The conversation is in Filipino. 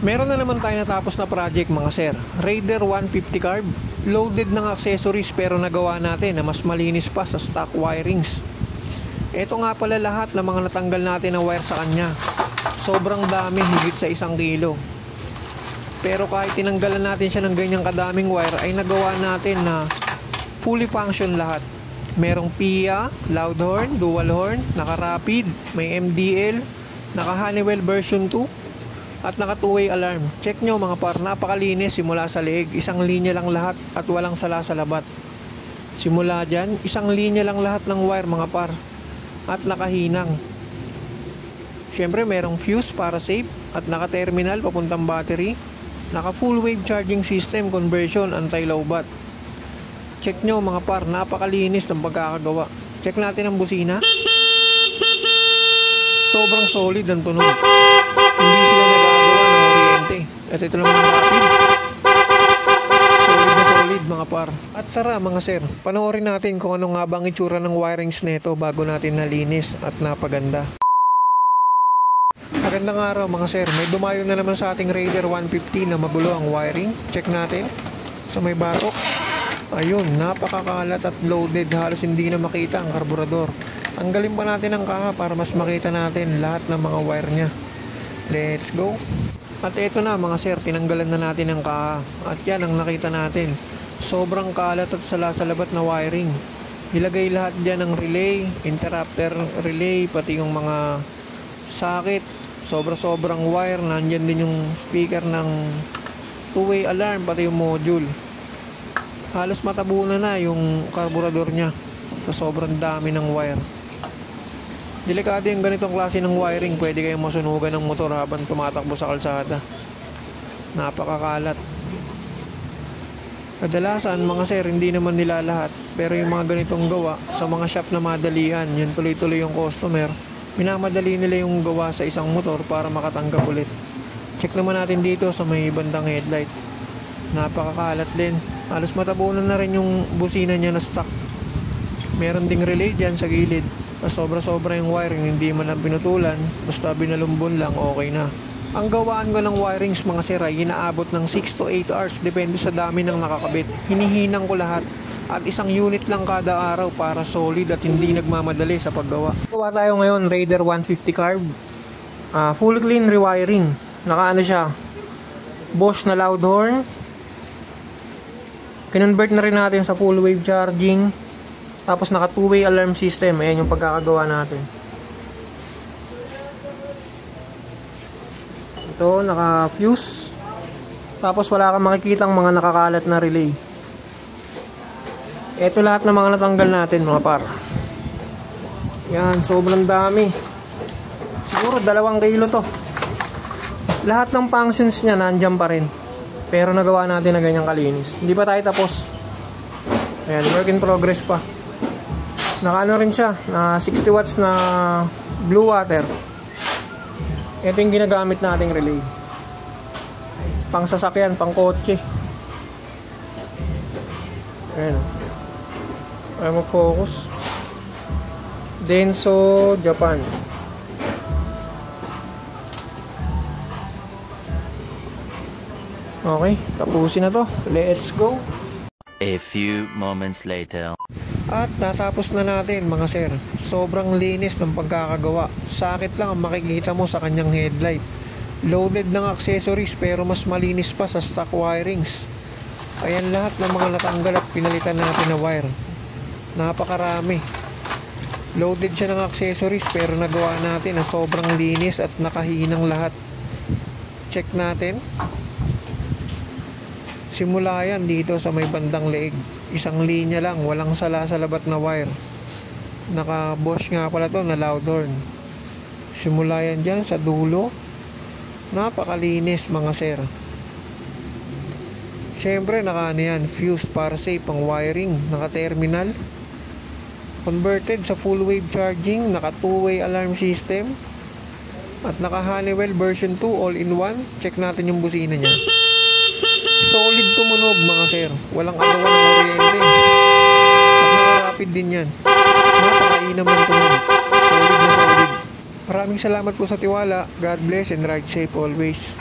Meron na naman tayo natapos na project mga sir. Raider 150 carb, loaded ng accessories pero nagawa natin na mas malinis pa sa stock wirings. Ito nga pala lahat ng mga natanggal natin na wire sa kanya. Sobrang dami, higit sa 1 kilo. Pero kahit tinanggalan natin siya ng ganyang kadaming wire ay nagawa natin na fully function lahat. Merong PIA, loud horn, dual horn, naka-rapid, may MDL, naka-Honeywell version 2 at naka 2-way alarm. Check nyo mga par, napakalinis simula sa leeg. Isang linya lang lahat at walang sala-salabat. Simula dyan, isang linya lang lahat ng wire mga par at nakahinang. Syempre merong fuse para safe at naka-terminal papuntang battery. Naka full wave charging system, conversion, anti-lowbat. Check nyo mga par, napakalinis ng pagkakagawa. Check natin ang busina. Sobrang solid ang tunog. Hindi sila nagagawa ng kuryente. At ito naman ang rapid. Solid na solid mga par. At tara mga sir, panoorin natin kung ano nga bang itsura ng wirings nito bago natin nalinis at napaganda. Magandang araw mga sir, may dumayo na naman sa ating Raider 150 na magulo ang wiring. Check natin sa may batok. Ayun, napakakalat at loaded, halos hindi na makita ang karburador. Tanggalin pa natin ang kaha para mas makita natin lahat ng mga wire nya. Let's go. At ito na mga sir, tinanggalan na natin ang kaha. At yan ang nakita natin, sobrang kalat at salasalabat na wiring. Ilagay lahat dyan ng relay, interrupter relay, pati yung mga socket. Sobrang wire. Nandyan din yung speaker ng 2-way alarm, pati yung module. Halos matabunan na yung karburador nya sa sobrang dami ng wire. Delikado yung ganitong klase ng wiring. Pwede kayong masunugan ng motor habang tumatakbo sa kalsada. Napakakalat. Kadalasan mga sir, hindi naman nila lahat, pero yung mga ganitong gawa sa mga shop na madalian, yun tuloy-tuloy yung customer, minamadali nila yung gawa sa isang motor para makatanggap ulit. Check naman natin dito sa may bandang headlight. Napakakalat din. Halos matabunan na rin yung busina niya na stock. Meron ding relay dyan sa gilid. Sobra yung wiring, hindi man lang pinutulan, basta binalumbon lang, okay na. Ang gawaan ko ng wirings mga sir ay inaabot ng 6 to 8 hours, depende sa dami ng nakakabit. Hinihinang ko lahat at isang unit lang kada araw para solid at hindi nagmamadali sa paggawa. Gawa tayo ngayon Raider 150 carb, full clean rewiring. Nakaano siya, Bosch na loud horn. Kinonvert na rin natin sa full wave charging. Tapos naka 2-way alarm system. Ayan yung pagkakagawa natin. Ito naka fuse. Tapos wala kang makikitang mga nakakalat na relay. Ito lahat ng mga natanggal natin mga par. Yan, sobrang dami. Siguro 2 kilo to. Lahat ng functions niya nandiyan pa rin. Pero nagawa natin na ganyang kalinis. Hindi pa tayo tapos. Ayan, work in progress pa. Nakaano rin siya, na 60 watts na blue water. Ito yung ginagamit nating relay. Pang sasakyan, pang kotse. Ayan. Para mag-focus. Denso, Japan. Okay, tapusin na to. Let's go. A few moments later. At natapos na natin mga sir. Sobrang linis ng pagkakagawa. Sakit lang ang makikita mo sa kanyang headlight. Loaded ng accessories pero mas malinis pa sa stock wirings. Ayan lahat ng mga natanggal at pinalitan natin na wire. Napakarami. Loaded siya ng accessories pero nagawa natin na sobrang linis at nakahinang lahat. Check natin. Simula yan dito sa may bandang leeg. Isang linya lang, walang sala-salabat na wire. Naka Bosch nga pala to na loud horn. Simula yan dyan sa dulo. Napakalinis mga sir. Siyempre naka ano yan, fuse para safe ang wiring. Naka terminal. Converted sa full wave charging. Naka 2-way alarm system. At naka Honeywell version 2 all-in-one. Check natin yung busina niya. Solid tumunog mga sir. Walang agawan ng kuryente. At naka-rapid din yan. Napakainam ng tunog. Solid na solid. Maraming salamat po sa tiwala. God bless and ride safe always.